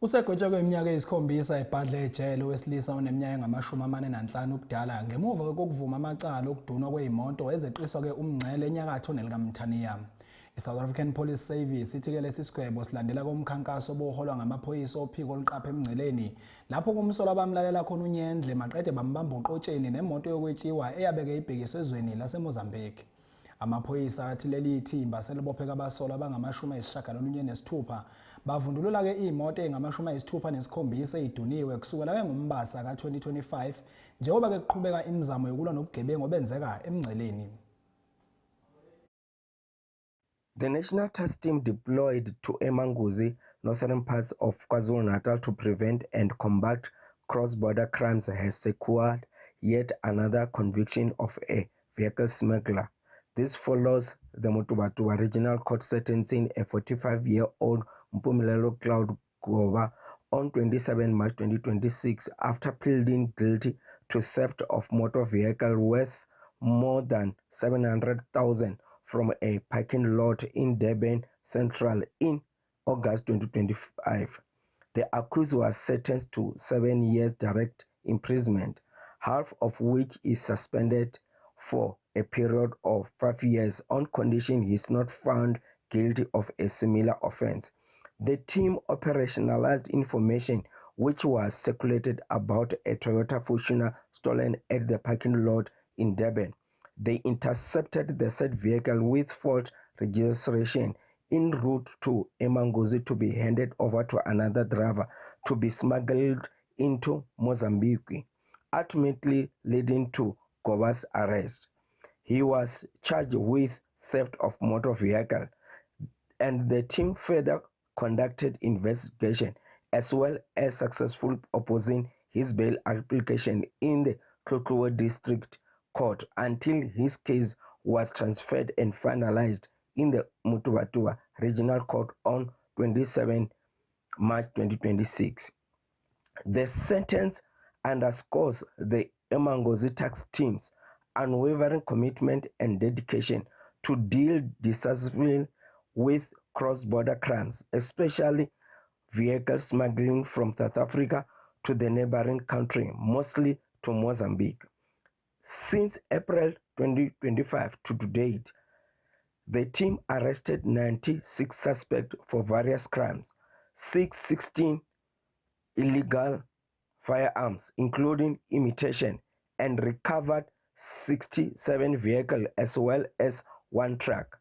Usegwetshwa kweminyaka eyisikhombisa ebhadle ejele wesilisa oneminyaka engama-45 ubudala ngemuva kokuvuma amacala okudunwa kweyimoto ezeqiswa umngcele enyakatho nelikaMthaniya. I-South African Police Service ithi-ke lesi sigwebo silandela komkhankaso obuholwa ngamaphoyisa ophiko oluqapha emngceleni lapho kumsolwa bamlalela khona uNyendle maqede bambamba uqotsheni nemoto yokwetshiwa eyabeke ibhekiswe ezweni laseMozambique. Amaphoyisa athi leli thimba selibopheka abasolwa abangama-96 bavundulula-ke imoto eyingama-67 eyiduniwe kusukela ngoMbasa ka-2025 njengoba-ke kuqhubeka imizamo yokulwa nobugebengu obenzeka emngceleni. The National Task Team deployed to eManguzi, northern parts of KwaZulu-Natal to prevent and combat cross-border crimes has secured yet another conviction of a vehicle smuggler. This follows the Motubatuba Regional Court sentencing a 45-year-old Mpumelelo Cloud Goba on 27 March 2026 after pleading guilty to theft of motor vehicle worth more than 700,000 from a parking lot in Durban Central in August 2025. The accused was sentenced to 7 years direct imprisonment, half of which is suspended for a period of 5 years on condition he is not found guilty of a similar offense. The team operationalized information which was circulated about a Toyota Fortuner stolen at the parking lot in Durban. They intercepted the said vehicle with false registration en route to eManguzi to be handed over to another driver to be smuggled into Mozambique, ultimately leading to Goba's arrest. He was charged with theft of motor vehicle, and the team further conducted investigation as well as successful opposing his bail application in the Tlotlwe District Court until his case was transferred and finalized in the Motubatuba Regional Court on 27 March 2026. The sentence underscores the eManguzi tax team's unwavering commitment and dedication to deal decisively with cross-border crimes, especially vehicle smuggling from South Africa to the neighboring country, mostly to Mozambique. Since April 2025 to date, the team arrested 96 suspects for various crimes, 616 illegal firearms, including imitation, and recovered 67 vehicles as well as 1 truck.